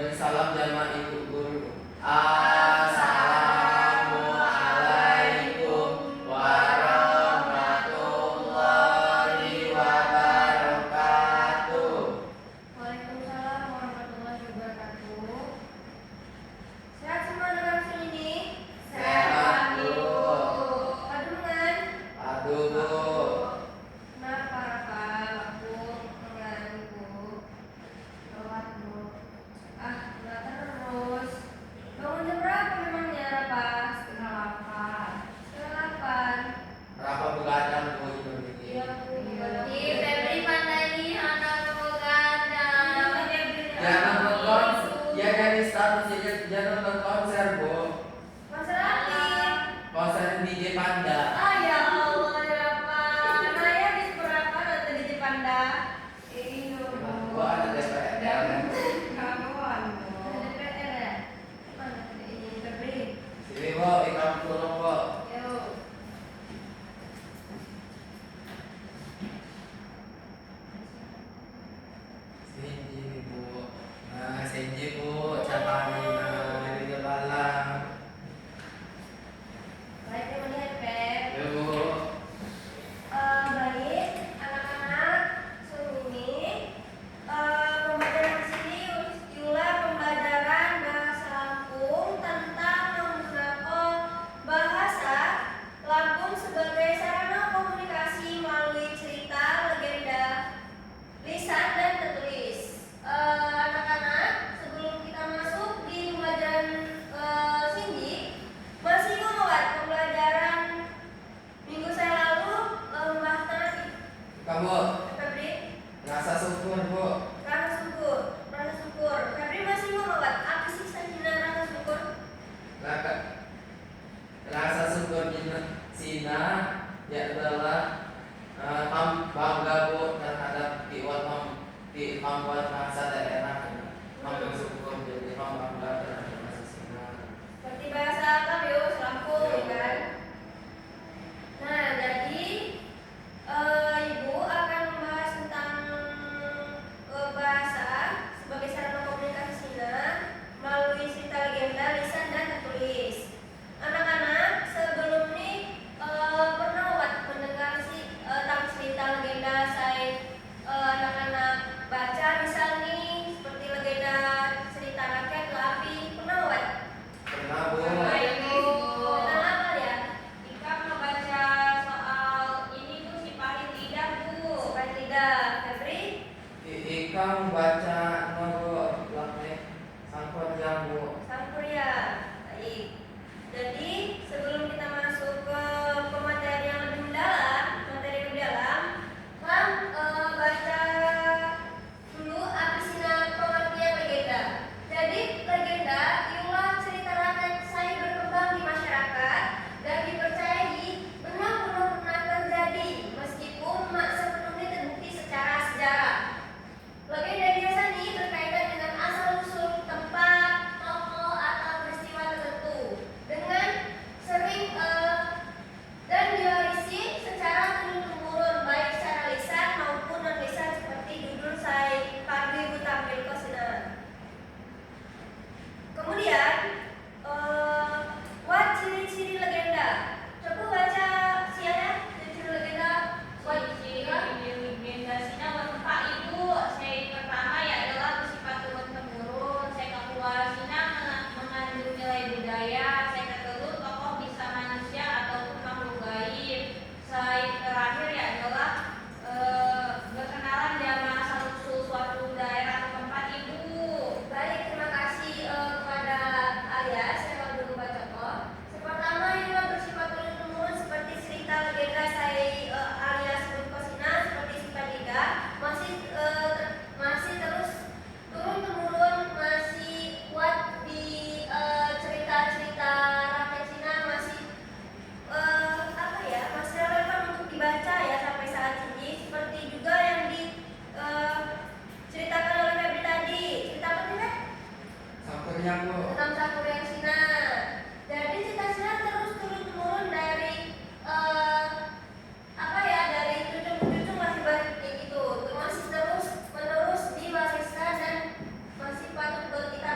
Beri salam jamaah ibu guru. Assalamualaikum warahmatullahi wabarakatuh. Waalaikumsalam warahmatullahi wabarakatuh. Sehat semua dengan sini? Sehat, Bu. Padu dengan? Aduh, Bu. Kenapa Rafa? Aku mengganggu. Lewat, Bu. Enggak terus. Bangun jam berapa memangnya Rafa? Setengah 8. Setengah 8. Rafa begadang, Bu, ini. Iya, Bu. Febri pandai nih anak begadang. Jangan nonton, ya dari status jangan nonton konser, Bu. Konser apa? Konser DJ Panda. Ya Allah, Rafa. Naya di berapa nonton di Jepanda? Iya, Bu. Bu, ada DPR. Kawan, DPR ya? Mana tadi ini Febri? Sini, Bu, ikam tolong, Bu. Yuk. Senji, Bu. Nah, senji, Bu. Capani, nah, ini kebalang. Baik, teman-teman, Feb. Ya, Bu. Baik, anak-anak, ini pembelajaran di sini Yula pembelajaran bahasa Lampung tentang menggunakan bahasa Lampung sebagai sarana komunikasi melalui cerita, legenda, lisan dan tertulis. Anak-anak, sebelum kita masuk di pembelajaran Sindi, masih ingat pembelajaran minggu saya lalu membahas Kamu Febri rasa syukur, Bu. rasa syukur, rasa syukur. Febri masih mau nggak? Apa sih Sina rasa syukur? Rasa syukur Sina ya adalah bangga, Bu, terhadap kemampuan bahasa daerah. Bersyukur jadi bangga terhadap bahasa Sina. Seperti bahasa apa yo, Lampung, ya kan? Nah, jadi Ibu akan membahas tentang bahasa sebagai sarana komunikasi Sina melalui cerita, legenda, lisan dan tertulis. Anak-anak, sebelum ini pernah nggak mendengar tentang cerita legenda saya anak-anak baca misal nih seperti legenda cerita rakyat Lapi, pernah nggak? Pernah, Bu. Tentang apa ya? Ika membaca soal ini tuh si Pahit Lidah, Bu. Supaya tidak, Febri. Ikam baca nomor sampun yang, Bu. Sampur ya. Baik. Jadi sebelum kita masuk ke pemateri yang lebih mendalam, baca dulu apa sih pengertian legenda. Jadi legenda ialah cerita rakyat saya berkembang di masyarakat dan dipercayai benar-benar pernah terjadi meskipun tak sepenuhnya terbukti secara sejarah. Legenda biasanya berkaitan dengan asal-usul tempat, tokoh atau peristiwa tertentu dengan sering dan diwarisi secara turun-temurun baik secara lisan maupun non-lisan seperti judul saya pagi Ibu tampil ke sini. Kemudian what ciri-ciri legenda? Coba baca siapa ciri-ciri legenda. Legenda Sina berempat, Ibu. Saya pertama ya adalah bersifat turun-temurun. Saya kedua Sina mengandung nilai budaya. Saya ketiga tokoh bisa manusia ataupun makhluk gaib. Saya terakhir ya adalah berkenalan dengan asal-usul suatu daerah atau tempat, Ibu. Baik, terima kasih kepada Alia. Saya mau dulu baca kok. Pertama inilah bersifat turun-temurun seperti cerita legenda saya Alia sebut Kosina seperti Sifat Liga masih terus turun-temurun masih kuat di cerita-cerita rakyat Cina masih masih relevan untuk dibaca ya sampai saat ini seperti juga yang diceritakan oleh Febri tadi. Cerita apa sih, Feb? Sampun yang, Bu. Tentang Sakura yang Sina. Jadi cerita Sina terus turun-temurun dari dari cucu-cucu masih balik kayak gitu. Masih terus menerus diwariskan dan masih patut buat kita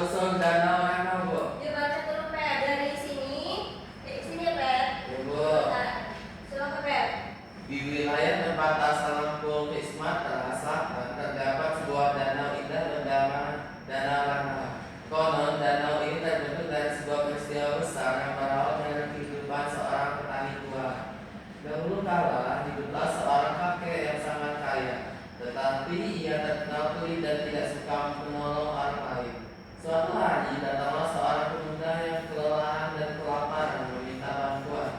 usul danau Ranau, Bu. Yuk baca dulu Per dari sini. Sini ya Per. Ya, Bu. Nah, silakan Per. Di wilayah tempat asal Lampung di Sumatera Selatan terdapat sebuah danau indah bernama Danau Ranau. Konon danau ini terbentuk dari sebuah peristiwa besar yang merawat dari kehidupan seorang petani tua. Dahulu kala hiduplah seorang kakek yang sangat kaya, tetapi ia terkenal pelit dan tidak suka menolong orang lain. Suatu hari datanglah seorang pemuda yang kelelahan dan kelaparan meminta bantuan.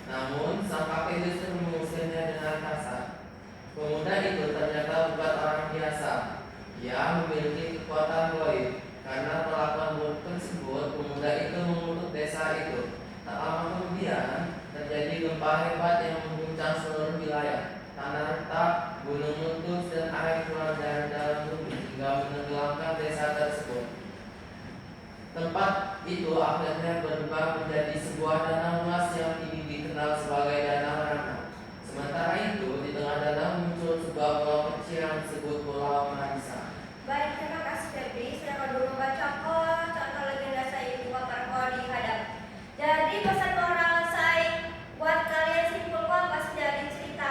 Namun sang kakek justru mengusirnya dengan kasar. Pemuda itu ternyata bukan orang biasa. Ia memiliki kekuatan gaib. Karena perlakuan buruk tersebut, pemuda itu mengutuk desa itu. Tak lama kemudian terjadi gempa hebat yang mengguncang seluruh wilayah. Tanah retak, gunung meletus, dan air keluar dari dalam bumi hingga menenggelamkan desa tersebut. Tempat itu akhirnya berubah menjadi sebuah danau luas yang kini dikenal sebagai Danau Ranau. Sementara itu, di tengah danau muncul sebuah pulau kecil yang disebut Pulau Marisa. Baik, terima kasih Febri. Silakan dulu baca contoh legenda saya Ibu Waterfall di hadap. Jadi pesan moral saya buat kalian simpulkan apa sih dari cerita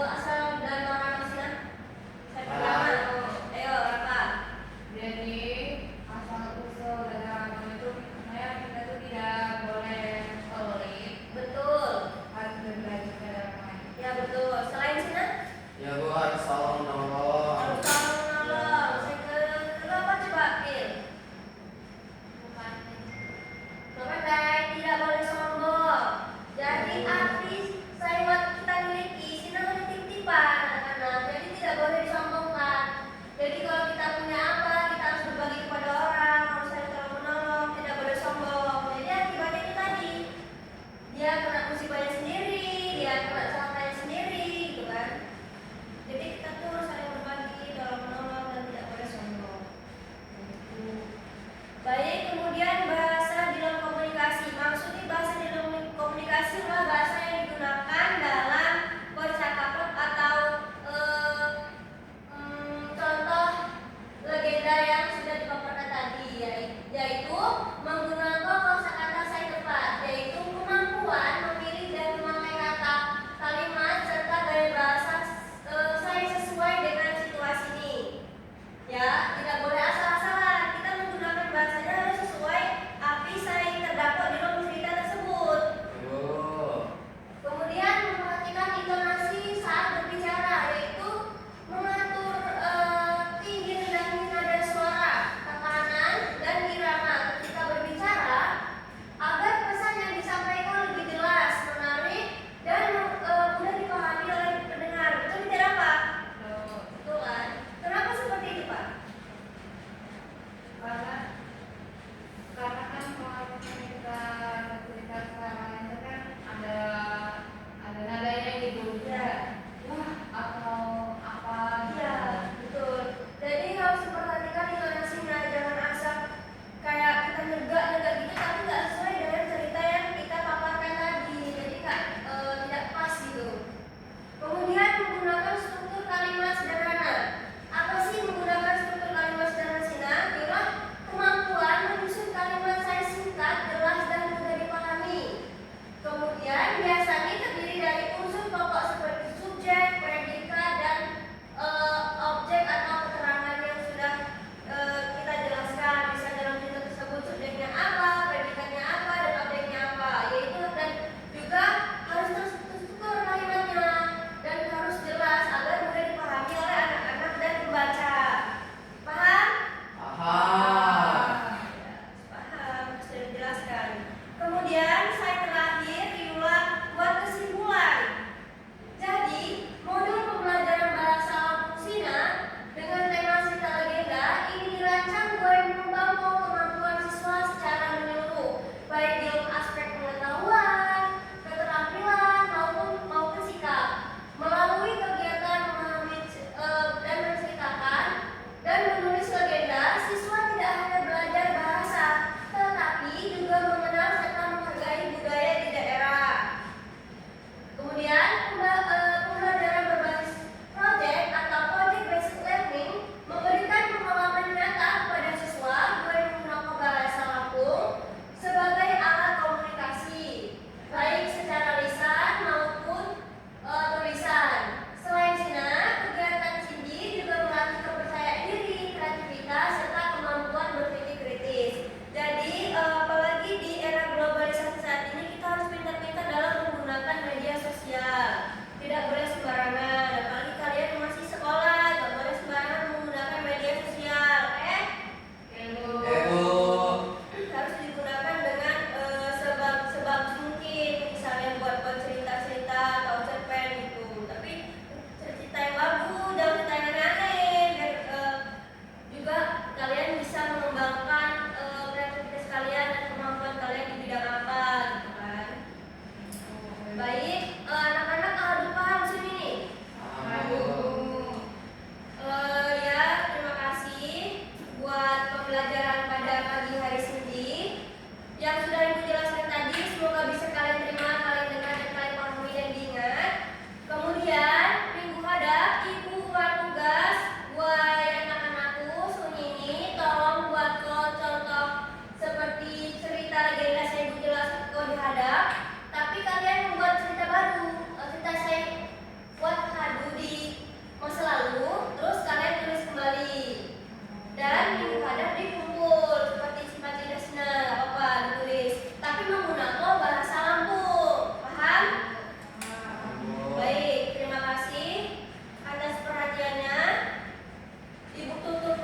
asal dan orang Mesir? Saya pertama, ayo Rafa. Jadi asal usul dalam itu, kita tuh tidak boleh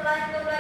pembelajaran